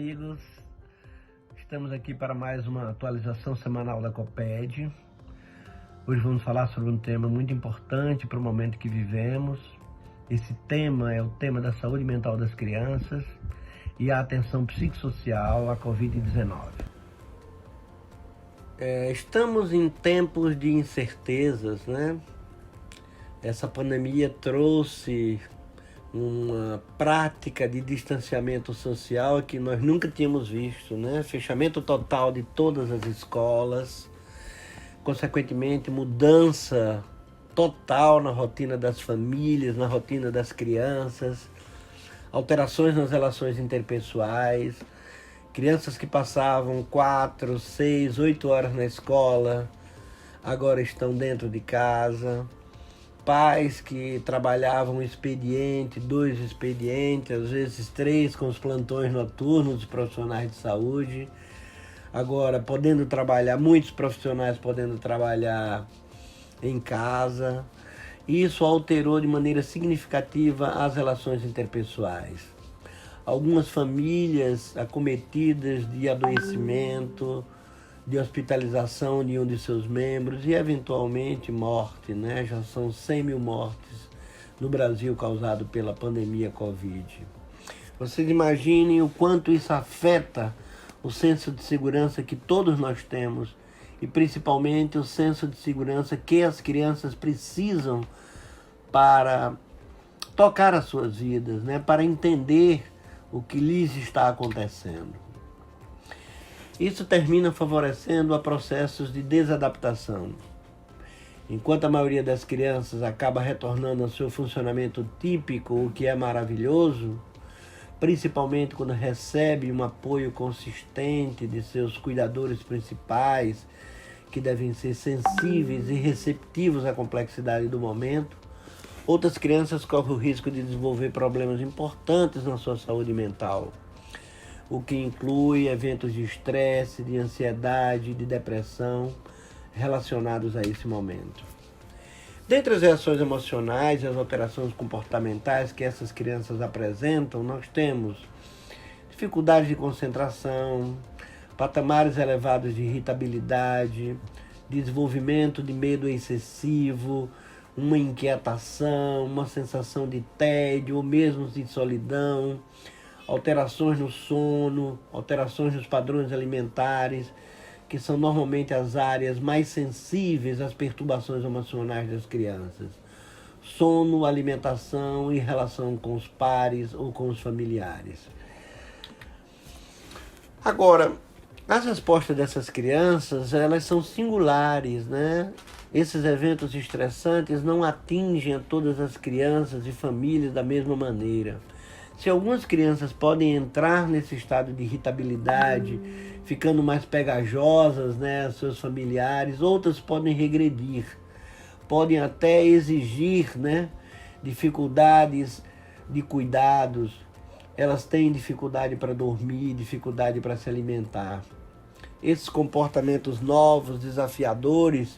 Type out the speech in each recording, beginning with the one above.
amigos, estamos aqui para mais uma atualização semanal da Coped. Hoje vamos falar sobre um tema muito importante para o momento que vivemos. Esse tema é o tema da saúde mental das crianças e a atenção psicossocial à Covid-19. Estamos em tempos de incertezas, né? Essa pandemia trouxe uma prática de distanciamento social que nós nunca tínhamos visto, né? Fechamento total de todas as escolas, consequentemente mudança total na rotina das famílias, na rotina das crianças, alterações nas relações interpessoais, crianças que passavam 4, 6, 8 horas na escola, agora estão dentro de casa. Pais que trabalhavam um expediente, 2 expedientes, às vezes 3 com os plantões noturnos dos profissionais de saúde. Agora, podendo trabalhar, muitos profissionais podendo trabalhar em casa. Isso alterou de maneira significativa as relações interpessoais. Algumas famílias acometidas de adoecimento, de hospitalização de um de seus membros e, eventualmente, morte, né? Já são 100 mil mortes no Brasil causado pela pandemia Covid. Vocês imaginem o quanto isso afeta o senso de segurança que todos nós temos e, principalmente, o senso de segurança que as crianças precisam para tocar as suas vidas, né? Para entender o que lhes está acontecendo. Isso termina favorecendo a processos de desadaptação. Enquanto a maioria das crianças acaba retornando ao seu funcionamento típico, o que é maravilhoso, principalmente quando recebe um apoio consistente de seus cuidadores principais, que devem ser sensíveis e receptivos à complexidade do momento, outras crianças correm o risco de desenvolver problemas importantes na sua saúde mental, o que inclui eventos de estresse, de ansiedade, de depressão relacionados a esse momento. Dentre as reações emocionais e as alterações comportamentais que essas crianças apresentam, nós temos dificuldade de concentração, patamares elevados de irritabilidade, desenvolvimento de medo excessivo, uma inquietação, uma sensação de tédio ou mesmo de solidão, alterações no sono, alterações nos padrões alimentares, que são normalmente as áreas mais sensíveis às perturbações emocionais das crianças. Sono, alimentação e relação com os pares ou com os familiares. Agora, as respostas dessas crianças, elas são singulares, né? Esses eventos estressantes não atingem a todas as crianças e famílias da mesma maneira. Se algumas crianças podem entrar nesse estado de irritabilidade, ficando mais pegajosas, né, seus familiares, outras podem regredir, podem até exigir, né, dificuldades de cuidados, elas têm dificuldade para dormir, dificuldade para se alimentar. Esses comportamentos novos, desafiadores,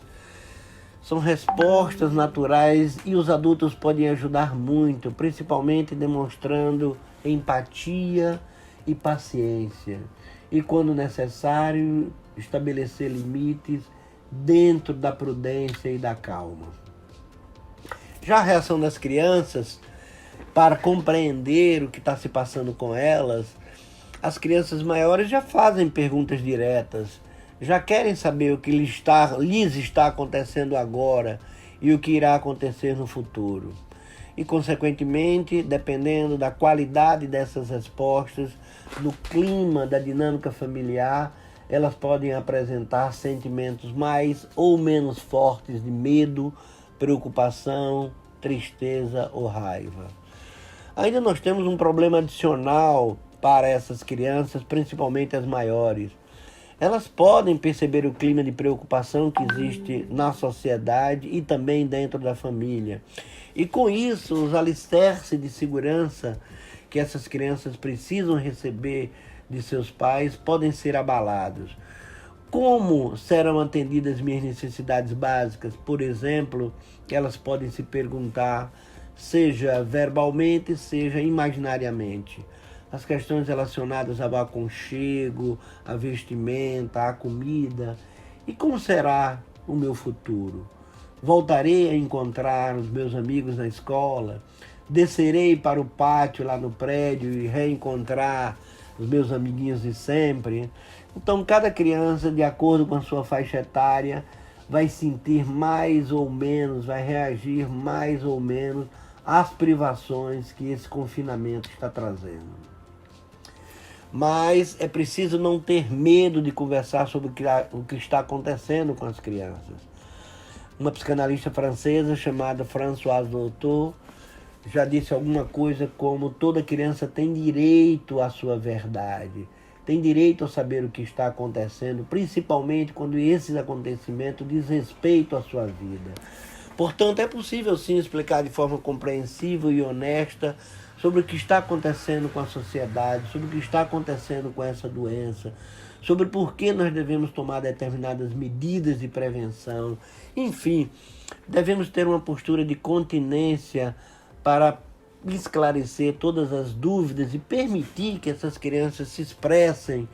são respostas naturais e os adultos podem ajudar muito, principalmente demonstrando empatia e paciência. E, quando necessário, estabelecer limites dentro da prudência e da calma. Já a reação das crianças, para compreender o que está se passando com elas, as crianças maiores já fazem perguntas diretas, já querem saber o que lhes está acontecendo agora e o que irá acontecer no futuro. E, consequentemente, dependendo da qualidade dessas respostas, do clima, da dinâmica familiar, elas podem apresentar sentimentos mais ou menos fortes de medo, preocupação, tristeza ou raiva. Ainda nós temos um problema adicional para essas crianças, principalmente as maiores. Elas podem perceber o clima de preocupação que existe na sociedade e também dentro da família. E, com isso, os alicerces de segurança que essas crianças precisam receber de seus pais podem ser abalados. Como serão atendidas minhas necessidades básicas? Por exemplo, elas podem se perguntar, seja verbalmente, seja imaginariamente: as questões relacionadas ao aconchego, à vestimenta, à comida. E como será o meu futuro? Voltarei a encontrar os meus amigos na escola? Descerei para o pátio lá no prédio e reencontrar os meus amiguinhos de sempre? Então, cada criança, de acordo com a sua faixa etária, vai sentir mais ou menos, vai reagir mais ou menos às privações que esse confinamento está trazendo. Mas é preciso não ter medo de conversar sobre o que está acontecendo com as crianças. Uma psicanalista francesa chamada Françoise Doutor já disse alguma coisa como: toda criança tem direito à sua verdade, tem direito a saber o que está acontecendo, principalmente quando esses acontecimentos diz respeito à sua vida. Portanto, é possível sim explicar de forma compreensível e honesta sobre o que está acontecendo com a sociedade, sobre o que está acontecendo com essa doença, sobre por que nós devemos tomar determinadas medidas de prevenção. Enfim, devemos ter uma postura de continência para esclarecer todas as dúvidas e permitir que essas crianças se expressem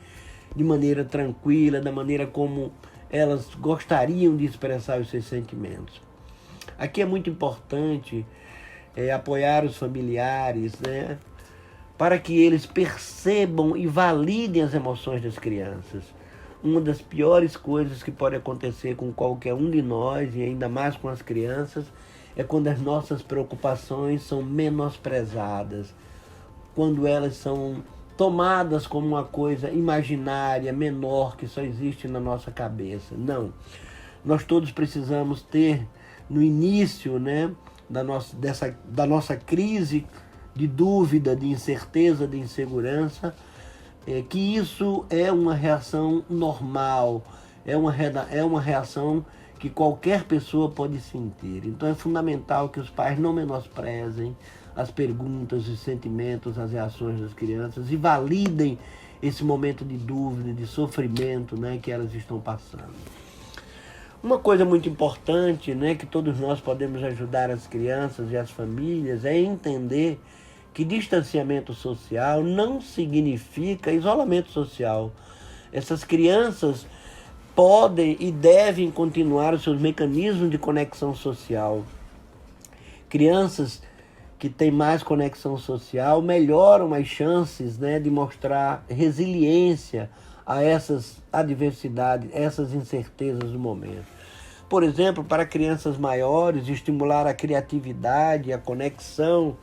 de maneira tranquila, da maneira como elas gostariam de expressar os seus sentimentos. Aqui é muito importante apoiar os familiares, né, para que eles percebam e validem as emoções das crianças. Uma das piores coisas que pode acontecer com qualquer um de nós, e ainda mais com as crianças, é quando as nossas preocupações são menosprezadas, quando elas são tomadas como uma coisa imaginária, menor, que só existe na nossa cabeça. Não. Nós todos precisamos ter, no início, né, da nossa crise de dúvida, de incerteza, de insegurança, que isso é uma reação normal, é uma reação que qualquer pessoa pode sentir. Então é fundamental que os pais não menosprezem as perguntas, os sentimentos, as reações das crianças e validem esse momento de dúvida, de sofrimento, né, que elas estão passando. Uma coisa muito importante, né, que todos nós podemos ajudar as crianças e as famílias é entender que distanciamento social não significa isolamento social. Essas crianças podem e devem continuar os seus mecanismos de conexão social. Crianças que têm mais conexão social melhoram as chances, né, de mostrar resiliência a essas adversidades, essas incertezas do momento. Por exemplo, para crianças maiores, estimular a criatividade, a conexão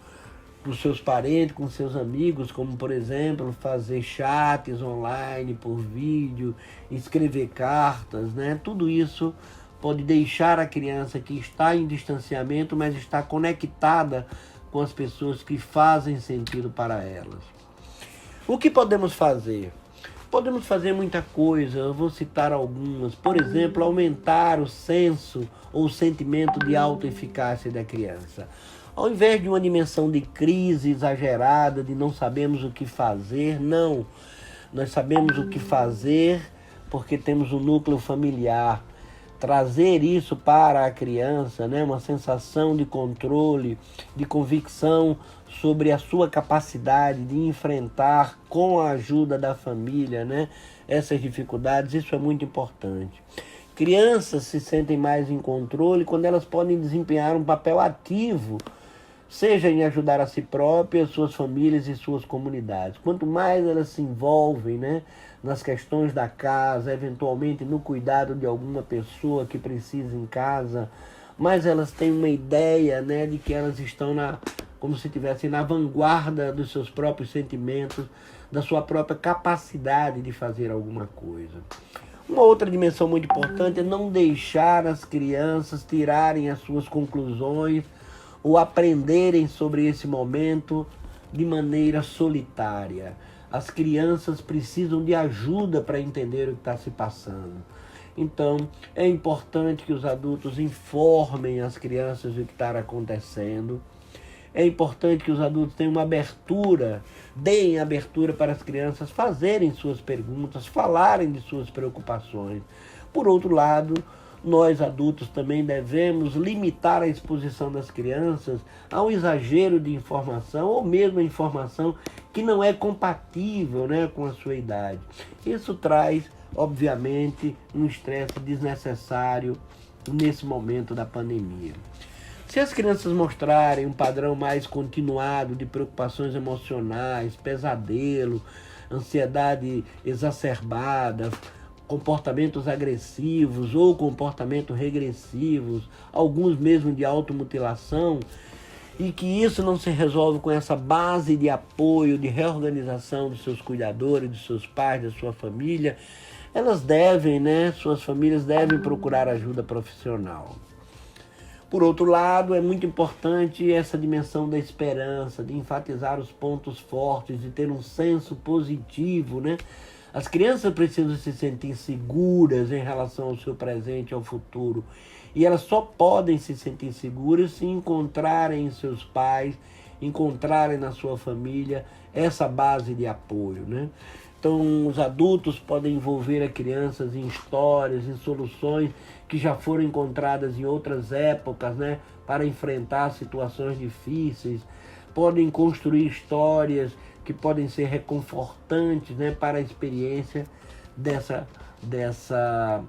com seus parentes, com seus amigos, como, por exemplo, fazer chats online por vídeo, escrever cartas, né? Tudo isso pode deixar a criança que está em distanciamento, mas está conectada com as pessoas que fazem sentido para elas. O que podemos fazer? Podemos fazer muita coisa, eu vou citar algumas. Por exemplo, aumentar o senso ou o sentimento de autoeficácia da criança. Ao invés de uma dimensão de crise exagerada, de não sabemos o que fazer, não. Nós sabemos o que fazer porque temos um núcleo familiar. Trazer isso para a criança, né, uma sensação de controle, de convicção sobre a sua capacidade de enfrentar com a ajuda da família, né, essas dificuldades, isso é muito importante. Crianças se sentem mais em controle quando elas podem desempenhar um papel ativo, seja em ajudar a si próprias, suas famílias e suas comunidades. Quanto mais elas se envolvem, né, nas questões da casa, eventualmente no cuidado de alguma pessoa que precisa em casa, mais elas têm uma ideia, né, de que elas estão como se estivessem na vanguarda dos seus próprios sentimentos, da sua própria capacidade de fazer alguma coisa. Uma outra dimensão muito importante é não deixar as crianças tirarem as suas conclusões ou aprenderem sobre esse momento de maneira solitária. As crianças precisam de ajuda para entender o que está se passando. Então, é importante que os adultos informem as crianças do que está acontecendo. É importante que os adultos tenham uma abertura, deem abertura para as crianças fazerem suas perguntas, falarem de suas preocupações. Por outro lado, nós adultos também devemos limitar a exposição das crianças a um exagero de informação ou mesmo a informação que não é compatível, né, com a sua idade. Isso traz, obviamente, um estresse desnecessário nesse momento da pandemia. Se as crianças mostrarem um padrão mais continuado de preocupações emocionais, pesadelo, ansiedade exacerbada, comportamentos agressivos ou comportamentos regressivos, alguns mesmo de automutilação, e que isso não se resolve com essa base de apoio, de reorganização dos seus cuidadores, dos seus pais, da sua família, elas devem, suas famílias devem procurar ajuda profissional. Por outro lado, é muito importante essa dimensão da esperança, de enfatizar os pontos fortes, de ter um senso positivo, As crianças precisam se sentir seguras em relação ao seu presente e ao futuro. E elas só podem se sentir seguras se encontrarem em seus pais, encontrarem na sua família essa base de apoio, Então, os adultos podem envolver as crianças em histórias, em soluções que já foram encontradas em outras épocas, para enfrentar situações difíceis. Podem construir histórias que podem ser reconfortantes, para a experiência dessa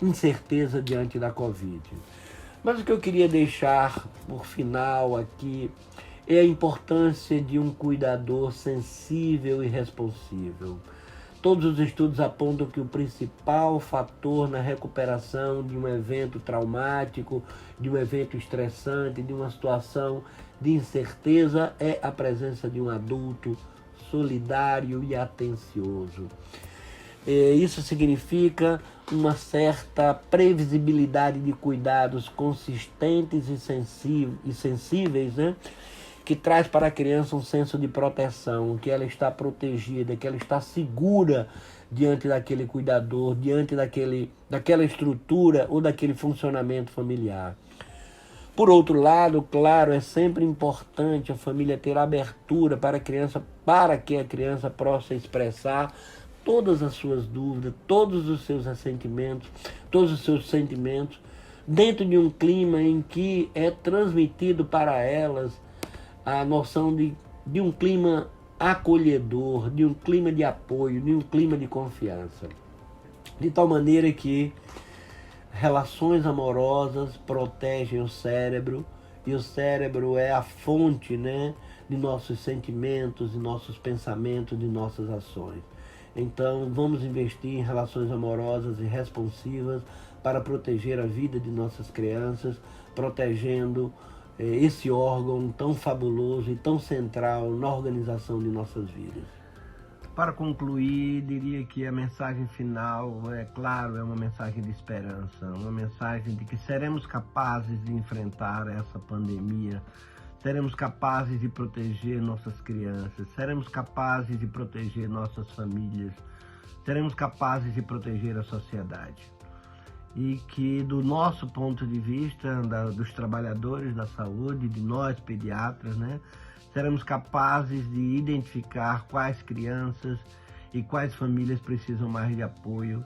incerteza diante da Covid. Mas o que eu queria deixar por final aqui é a importância de um cuidador sensível e responsivo. Todos os estudos apontam que o principal fator na recuperação de um evento traumático, de um evento estressante, de uma situação de incerteza é a presença de um adulto solidário e atencioso. Isso significa uma certa previsibilidade de cuidados consistentes e sensíveis, que traz para a criança um senso de proteção, que ela está protegida, que ela está segura diante daquele cuidador, diante daquela estrutura ou daquele funcionamento familiar. Por outro lado, claro, é sempre importante a família ter abertura para que a criança possa expressar todas as suas dúvidas, todos os seus ressentimentos, todos os seus sentimentos, dentro de um clima em que é transmitido para elas a noção de um clima acolhedor, de um clima de apoio, de um clima de confiança. De tal maneira que relações amorosas protegem o cérebro, e o cérebro é a fonte, de nossos sentimentos, de nossos pensamentos, de nossas ações. Então, vamos investir em relações amorosas e responsivas para proteger a vida de nossas crianças, protegendo esse órgão tão fabuloso e tão central na organização de nossas vidas. Para concluir, diria que a mensagem final, claro, é uma mensagem de esperança, uma mensagem de que seremos capazes de enfrentar essa pandemia, seremos capazes de proteger nossas crianças, seremos capazes de proteger nossas famílias, seremos capazes de proteger a sociedade. E que, do nosso ponto de vista, dos trabalhadores da saúde, de nós pediatras, seremos capazes de identificar quais crianças e quais famílias precisam mais de apoio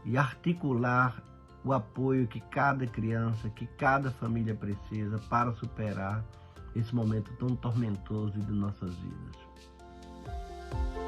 e articular o apoio que cada criança, que cada família precisa para superar esse momento tão tormentoso de nossas vidas.